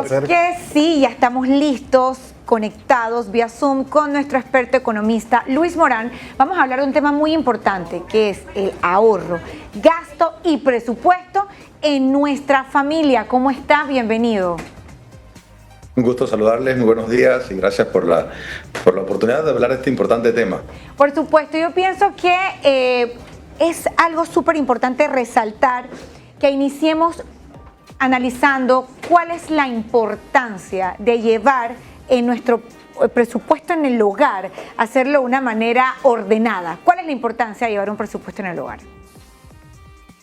supuesto que sí, ya estamos listos, conectados vía Zoom con nuestro experto economista Luis Morán. Vamos a hablar de un tema muy importante, que es el ahorro, gasto y presupuesto en nuestra familia. ¿Cómo está? Bienvenido. Un gusto saludarles, muy buenos días y gracias por la oportunidad de hablar de este importante tema. Por supuesto, yo pienso que es algo súper importante resaltar que iniciemos analizando cuál es la importancia de llevar en nuestro presupuesto en el hogar, hacerlo de una manera ordenada. ¿Cuál es la importancia de llevar un presupuesto en el hogar?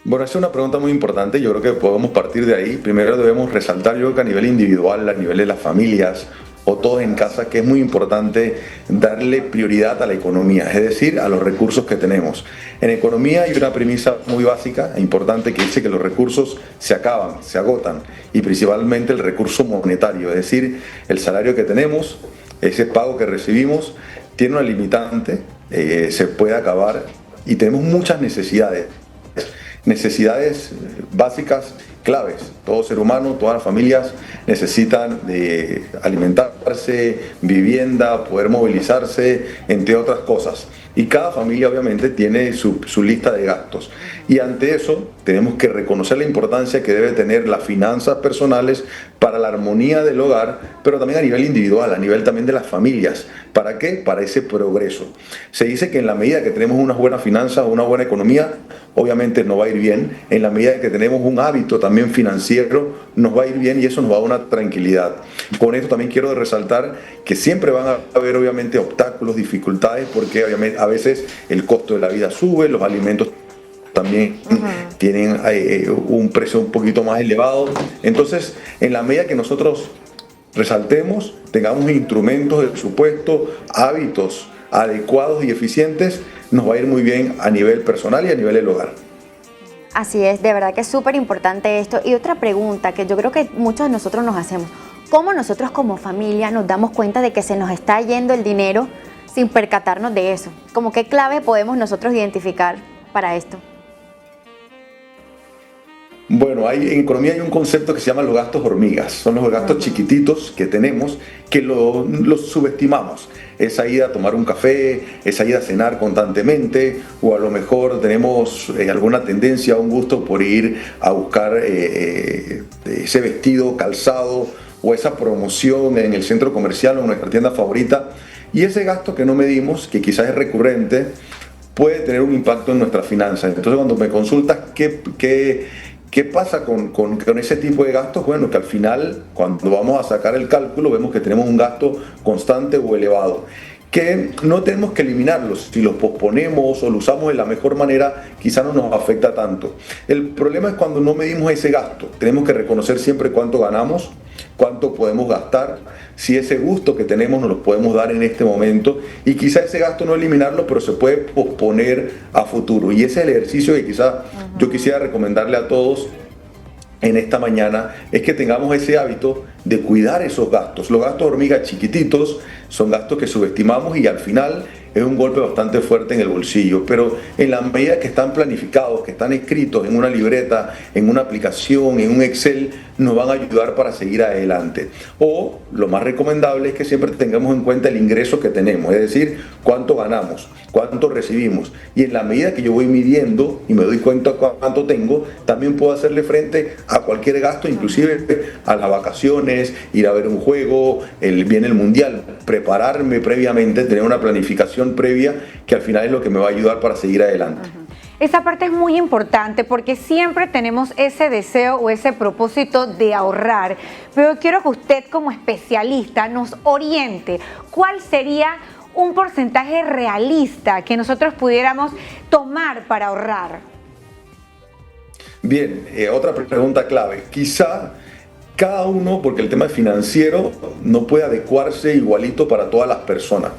Bueno, esa es una pregunta muy importante, yo creo que podemos partir de ahí. Primero debemos resaltar, yo creo que a nivel individual, a nivel de las familias o todos en casa, que es muy importante darle prioridad a la economía, es decir, a los recursos que tenemos. En economía hay una premisa muy básica e importante que dice que los recursos se acaban, se agotan, y principalmente el recurso monetario, es decir, el salario que tenemos, ese pago que recibimos, tiene una limitante, se puede acabar y tenemos muchas necesidades básicas claves. Todo ser humano, todas las familias necesitan de alimentarse, vivienda, poder movilizarse, entre otras cosas. Y cada familia obviamente tiene su lista de gastos. Y ante eso tenemos que reconocer la importancia que debe tener las finanzas personales para la armonía del hogar, pero también a nivel individual, a nivel también de las familias. ¿Para qué? Para ese progreso. Se dice que en la medida que tenemos unas buenas finanzas, una buena economía, obviamente nos va a ir bien. En la medida que tenemos un hábito también financiero, nos va a ir bien y eso nos va a dar una tranquilidad. Con esto también quiero resaltar que siempre van a haber obviamente obstáculos, dificultades, porque obviamente a veces el costo de la vida sube, los alimentos también tienen un precio un poquito más elevado. Entonces, en la medida que nosotros resaltemos, tengamos instrumentos de presupuesto, hábitos adecuados y eficientes, nos va a ir muy bien a nivel personal y a nivel del hogar. Así es, de verdad que es súper importante esto. Y otra pregunta que yo creo que muchos de nosotros nos hacemos: ¿cómo nosotros como familia nos damos cuenta de que se nos está yendo el dinero sin percatarnos de eso? ¿Cómo qué clave podemos nosotros identificar para esto? Bueno, en economía hay un concepto que se llama los gastos hormigas. Son los gastos chiquititos que tenemos que los subestimamos. Esa ida a tomar un café, esa ida a cenar constantemente, o a lo mejor tenemos alguna tendencia, un gusto por ir a buscar ese vestido, calzado o esa promoción en el centro comercial o en nuestra tienda favorita. Y ese gasto que no medimos, que quizás es recurrente, puede tener un impacto en nuestras finanzas. Entonces, cuando me consultas ¿qué pasa con ese tipo de gastos? Bueno, que al final, cuando vamos a sacar el cálculo, vemos que tenemos un gasto constante o elevado, que no tenemos que eliminarlos. Si los posponemos o lo usamos de la mejor manera, quizá no nos afecta tanto. El problema es cuando no medimos ese gasto. Tenemos que reconocer siempre cuánto ganamos, cuánto podemos gastar, si ese gusto que tenemos nos lo podemos dar en este momento, y quizá ese gasto no eliminarlo, pero se puede posponer a futuro. Y ese es el ejercicio que quizá yo quisiera recomendarle a todos en esta mañana, es que tengamos ese hábito de cuidar esos gastos. Los gastos hormigas chiquititos son gastos que subestimamos y al final es un golpe bastante fuerte en el bolsillo, pero en la medida que están planificados, que están escritos en una libreta, en una aplicación, en un Excel, nos van a ayudar para seguir adelante. O lo más recomendable es que siempre tengamos en cuenta el ingreso que tenemos, es decir, cuánto ganamos, cuánto recibimos, y en la medida que yo voy midiendo y me doy cuenta cuánto tengo, también puedo hacerle frente a cualquier gasto, inclusive a las vacaciones, ir a ver un juego, viene el mundial, prepararme previamente, tener una planificación previa que al final es lo que me va a ayudar para seguir adelante. Esa parte es muy importante porque siempre tenemos ese deseo o ese propósito de ahorrar, pero quiero que usted como especialista nos oriente. ¿Cuál sería un porcentaje realista que nosotros pudiéramos tomar para ahorrar? Bien, otra pregunta clave. Quizá cada uno, porque el tema financiero no puede adecuarse igualito para todas las personas.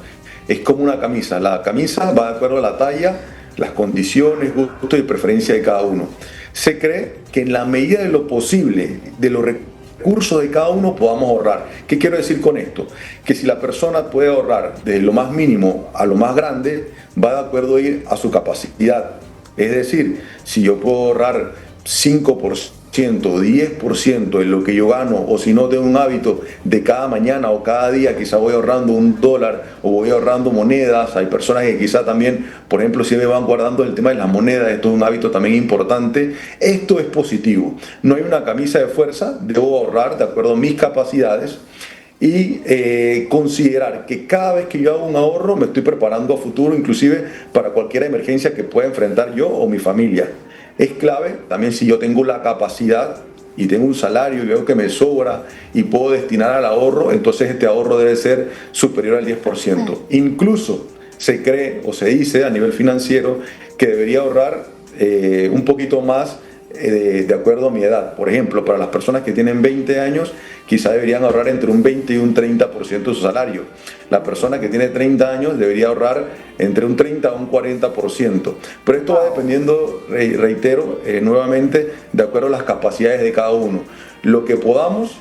Es como una camisa. La camisa va de acuerdo a la talla, las condiciones, gustos y preferencia de cada uno. Se cree que en la medida de lo posible, de los recursos de cada uno, podamos ahorrar. ¿Qué quiero decir con esto? Que si la persona puede ahorrar desde lo más mínimo a lo más grande, va de acuerdo a ir a su capacidad. Es decir, si yo puedo ahorrar 5% 10% de lo que yo gano, o si no tengo un hábito de cada mañana o cada día, quizá voy ahorrando $1 o voy ahorrando monedas. Hay personas que quizá también, por ejemplo, si me van guardando el tema de las monedas, esto es un hábito también importante. Esto es positivo. No hay una camisa de fuerza, debo ahorrar de acuerdo a mis capacidades y considerar que cada vez que yo hago un ahorro me estoy preparando a futuro, inclusive para cualquier emergencia que pueda enfrentar yo o mi familia. Es clave también, si yo tengo la capacidad y tengo un salario y veo que me sobra y puedo destinar al ahorro, entonces este ahorro debe ser superior al 10%. Incluso se cree o se dice a nivel financiero que debería ahorrar un poquito más de acuerdo a mi edad. Por ejemplo, para las personas que tienen 20 años, quizá deberían ahorrar entre un 20 y un 30% de su salario. La persona que tiene 30 años debería ahorrar entre un 30 a un 40%. Pero esto va dependiendo, reitero, nuevamente, de acuerdo a las capacidades de cada uno. Lo que podamos,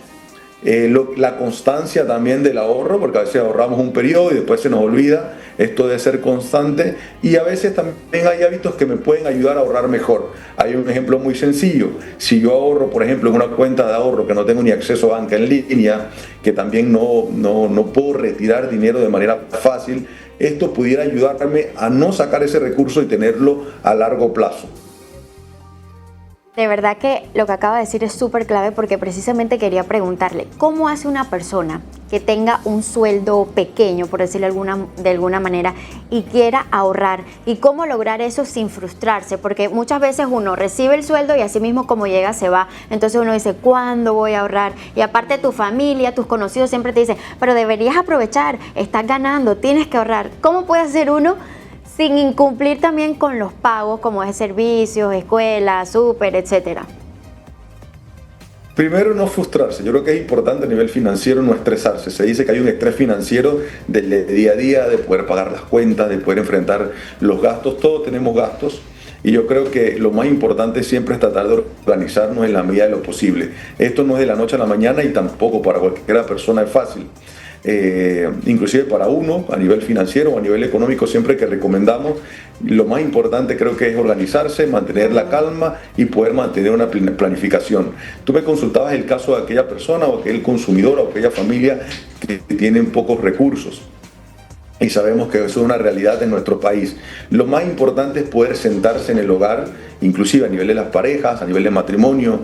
la constancia también del ahorro, porque a veces ahorramos un periodo y después se nos olvida. Esto debe ser constante, y a veces también hay hábitos que me pueden ayudar a ahorrar mejor. Hay un ejemplo muy sencillo. Si yo ahorro, por ejemplo, en una cuenta de ahorro que no tengo ni acceso a banca en línea, que también no puedo retirar dinero de manera fácil, esto pudiera ayudarme a no sacar ese recurso y tenerlo a largo plazo. De verdad que lo que acaba de decir es súper clave, porque precisamente quería preguntarle, ¿cómo hace una persona que tenga un sueldo pequeño, por decirlo de alguna manera, y quiera ahorrar? ¿Y cómo lograr eso sin frustrarse? Porque muchas veces uno recibe el sueldo y así mismo como llega se va. Entonces uno dice, ¿cuándo voy a ahorrar? Y aparte tu familia, tus conocidos siempre te dicen, pero deberías aprovechar, estás ganando, tienes que ahorrar. ¿Cómo puede hacer uno sin incumplir también con los pagos, como es servicios, escuelas, súper, etcétera? Primero, no frustrarse. Yo creo que es importante a nivel financiero no estresarse. Se dice que hay un estrés financiero del día a día, de poder pagar las cuentas, de poder enfrentar los gastos. Todos tenemos gastos. Y yo creo que lo más importante siempre es tratar de organizarnos en la medida de lo posible. Esto no es de la noche a la mañana y tampoco para cualquier persona es fácil. Inclusive para uno, a nivel financiero o a nivel económico, siempre que recomendamos, lo más importante creo que es organizarse, mantener la calma y poder mantener una planificación. Tú me consultabas el caso de aquella persona o aquel consumidor o aquella familia que tienen pocos recursos. Y sabemos que eso es una realidad en nuestro país. Lo más importante es poder sentarse en el hogar, inclusive a nivel de las parejas, a nivel de matrimonio,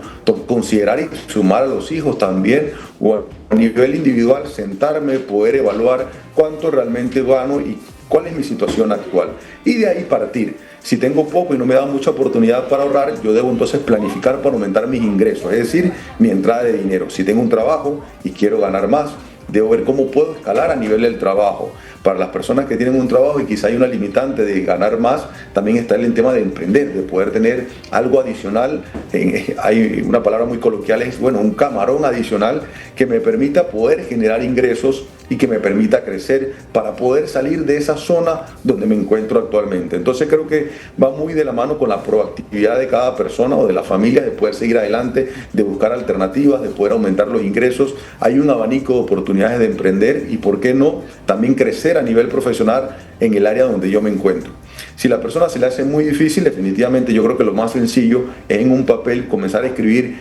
considerar y sumar a los hijos también, o a nivel individual, sentarme, poder evaluar cuánto realmente gano y cuál es mi situación actual. Y de ahí partir. Si tengo poco y no me da mucha oportunidad para ahorrar, yo debo entonces planificar para aumentar mis ingresos, es decir, mi entrada de dinero. Si tengo un trabajo y quiero ganar más, debo ver cómo puedo escalar a nivel del trabajo. Para las personas que tienen un trabajo y quizá hay una limitante de ganar más, también está el tema de emprender, de poder tener algo adicional. Hay una palabra muy coloquial, es un camarón adicional que me permita poder generar ingresos y que me permita crecer para poder salir de esa zona donde me encuentro actualmente. Entonces creo que va muy de la mano con la proactividad de cada persona o de la familia, de poder seguir adelante, de buscar alternativas, de poder aumentar los ingresos. Hay un abanico de oportunidades de emprender y, ¿por qué no?, también crecer a nivel profesional en el área donde yo me encuentro. Si la persona se le hace muy difícil, definitivamente yo creo que lo más sencillo es en un papel comenzar a escribir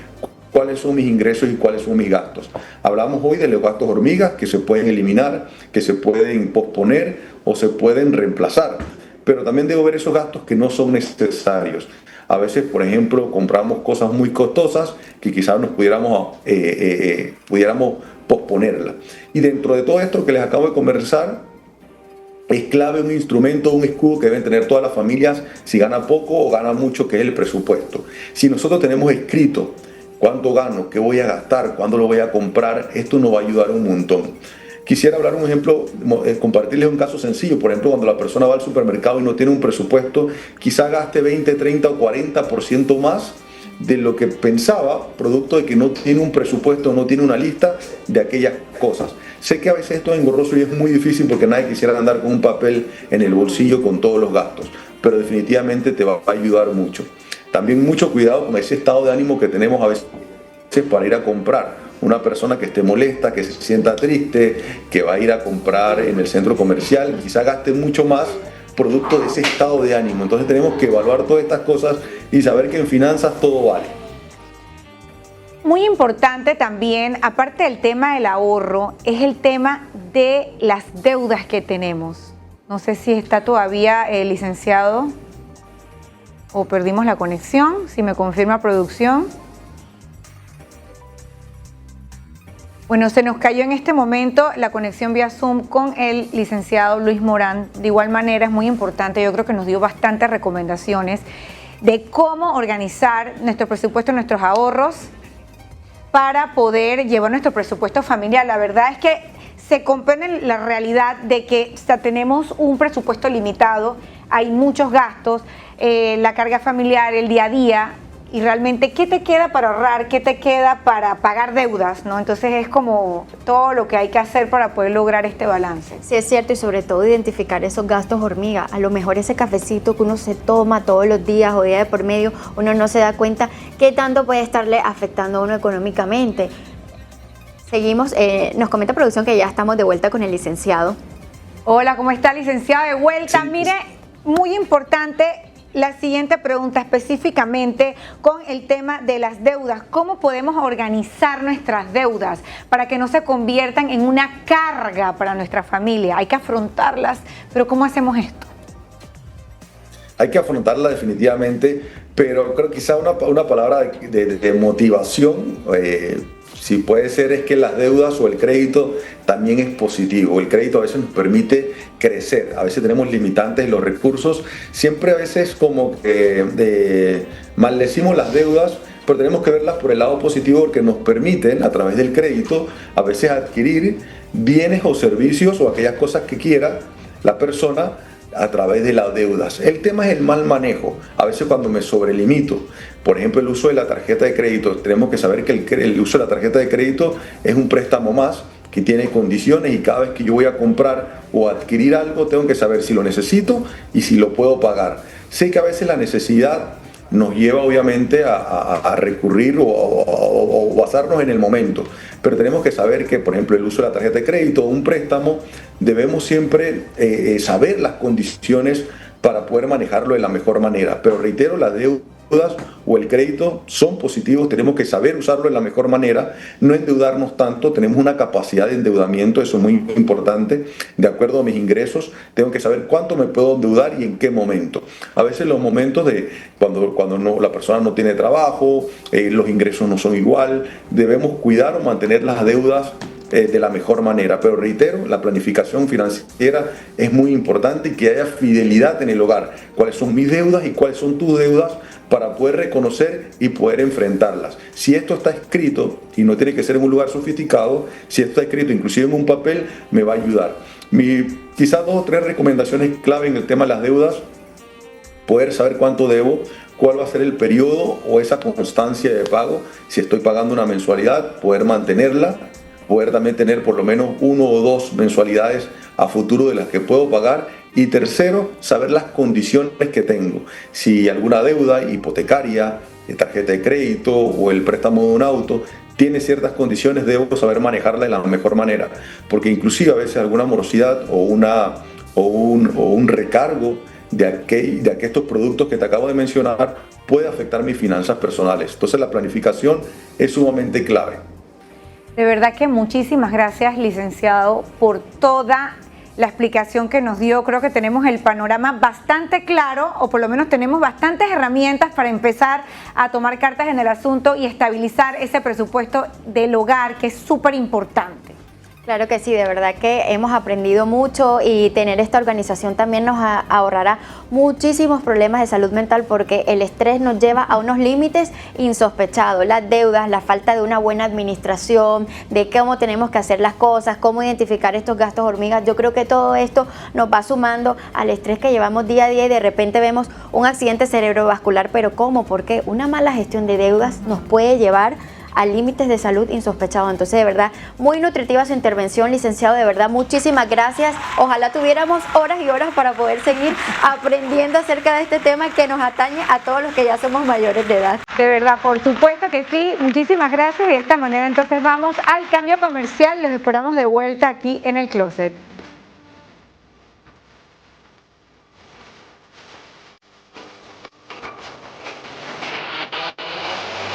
cuáles son mis ingresos y cuáles son mis gastos. Hablamos hoy de los gastos hormigas, que se pueden eliminar, que se pueden posponer o se pueden reemplazar, pero también debo ver esos gastos que no son necesarios. A veces, por ejemplo, compramos cosas muy costosas que quizás nos pudiéramos posponerlas. Y dentro de todo esto que les acabo de conversar, es clave un instrumento, un escudo que deben tener todas las familias, si gana poco o gana mucho, que es el presupuesto. Si nosotros tenemos escrito cuánto gano, qué voy a gastar, cuándo lo voy a comprar, esto nos va a ayudar un montón. Quisiera hablar un ejemplo, compartirles un caso sencillo. Por ejemplo, cuando la persona va al supermercado y no tiene un presupuesto, quizá gaste 20, 30 o 40% más de lo que pensaba, producto de que no tiene un presupuesto, no tiene una lista de aquellas cosas. Sé que a veces esto es engorroso y es muy difícil porque nadie quisiera andar con un papel en el bolsillo con todos los gastos, pero definitivamente te va a ayudar mucho. También mucho cuidado con ese estado de ánimo que tenemos a veces para ir a comprar. Una persona que esté molesta, que se sienta triste, que va a ir a comprar en el centro comercial, quizá gaste mucho más producto de ese estado de ánimo. Entonces tenemos que evaluar todas estas cosas y saber que en finanzas todo vale. Muy importante también, aparte del tema del ahorro, es el tema de las deudas que tenemos. No sé si está todavía el licenciado o perdimos la conexión, si me confirma producción. Bueno, se nos cayó en este momento la conexión vía Zoom con el licenciado Luis Morán. De igual manera es muy importante, yo creo que nos dio bastantes recomendaciones de cómo organizar nuestro presupuesto, nuestros ahorros, para poder llevar nuestro presupuesto familiar. La verdad es que se comprende la realidad de que tenemos un presupuesto limitado, hay muchos gastos, la carga familiar, el día a día, y realmente, ¿qué te queda para ahorrar? ¿Qué te queda para pagar deudas? ¿No? Entonces es como todo lo que hay que hacer para poder lograr este balance. Sí, es cierto, y sobre todo identificar esos gastos hormiga. A lo mejor ese cafecito que uno se toma todos los días o día de por medio, uno no se da cuenta qué tanto puede estarle afectando a uno económicamente. Seguimos, nos comenta producción que ya estamos de vuelta con el licenciado. Hola, ¿cómo está, licenciado? De vuelta. Sí. Mire, muy importante la siguiente pregunta específicamente con el tema de las deudas. ¿Cómo podemos organizar nuestras deudas para que no se conviertan en una carga para nuestra familia? Hay que afrontarlas, pero ¿cómo hacemos esto? Hay que afrontarla definitivamente, pero creo que quizá una palabra de motivación, si puede ser, es que las deudas o el crédito también es positivo. El crédito a veces nos permite crecer, a veces tenemos limitantes en los recursos, siempre a veces como que maldecimos las deudas, pero tenemos que verlas por el lado positivo porque nos permiten a través del crédito a veces adquirir bienes o servicios o aquellas cosas que quiera la persona a través de las deudas. El tema es el mal manejo. A veces cuando me sobrelimito, por ejemplo el uso de la tarjeta de crédito, tenemos que saber que el uso de la tarjeta de crédito es un préstamo más que tiene condiciones y cada vez que yo voy a comprar o adquirir algo tengo que saber si lo necesito y si lo puedo pagar. Sé que a veces la necesidad nos lleva obviamente a recurrir o basarnos en el momento, pero tenemos que saber que, por ejemplo, el uso de la tarjeta de crédito o un préstamo, debemos siempre saber las condiciones para poder manejarlo de la mejor manera. Pero reitero, las deudas o el crédito son positivos, tenemos que saber usarlo de la mejor manera, no endeudarnos tanto, tenemos una capacidad de endeudamiento, eso es muy importante, de acuerdo a mis ingresos, tengo que saber cuánto me puedo endeudar y en qué momento. A veces los momentos de cuando la persona no tiene trabajo, los ingresos no son igual, debemos cuidar o mantener las deudas de la mejor manera, pero reitero, la planificación financiera es muy importante y que haya fidelidad en el hogar, cuáles son mis deudas y cuáles son tus deudas para poder reconocer y poder enfrentarlas. Si esto está escrito, y no tiene que ser en un lugar sofisticado, si esto está escrito inclusive en un papel, me va a ayudar. Quizás 2 o 3 recomendaciones clave en el tema de las deudas: poder saber cuánto debo, cuál va a ser el periodo o esa constancia de pago, si estoy pagando una mensualidad, poder mantenerla, poder también tener por lo menos 1 o 2 mensualidades a futuro de las que puedo pagar. Y tercero, saber las condiciones que tengo. Si alguna deuda hipotecaria, tarjeta de crédito o el préstamo de un auto tiene ciertas condiciones, debo saber manejarla de la mejor manera. Porque inclusive a veces alguna morosidad o un recargo de estos productos que te acabo de mencionar puede afectar mis finanzas personales. Entonces la planificación es sumamente clave. De verdad que muchísimas gracias, licenciado, por toda la explicación que nos dio. Creo que tenemos el panorama bastante claro, o por lo menos tenemos bastantes herramientas para empezar a tomar cartas en el asunto y estabilizar ese presupuesto del hogar, que es súper importante. Claro que sí, de verdad que hemos aprendido mucho y tener esta organización también nos ahorrará muchísimos problemas de salud mental, porque el estrés nos lleva a unos límites insospechados. Las deudas, la falta de una buena administración, de cómo tenemos que hacer las cosas, cómo identificar estos gastos hormigas. Yo creo que todo esto nos va sumando al estrés que llevamos día a día y de repente vemos un accidente cerebrovascular. ¿Pero cómo? Porque una mala gestión de deudas nos puede llevar a límites de salud insospechados. Entonces, de verdad, muy nutritiva su intervención, licenciado. De verdad, muchísimas gracias. Ojalá tuviéramos horas y horas para poder seguir aprendiendo acerca de este tema que nos atañe a todos los que ya somos mayores de edad. De verdad, por supuesto que sí. Muchísimas gracias. Y de esta manera entonces vamos al cambio comercial. Los esperamos de vuelta aquí en el Closet.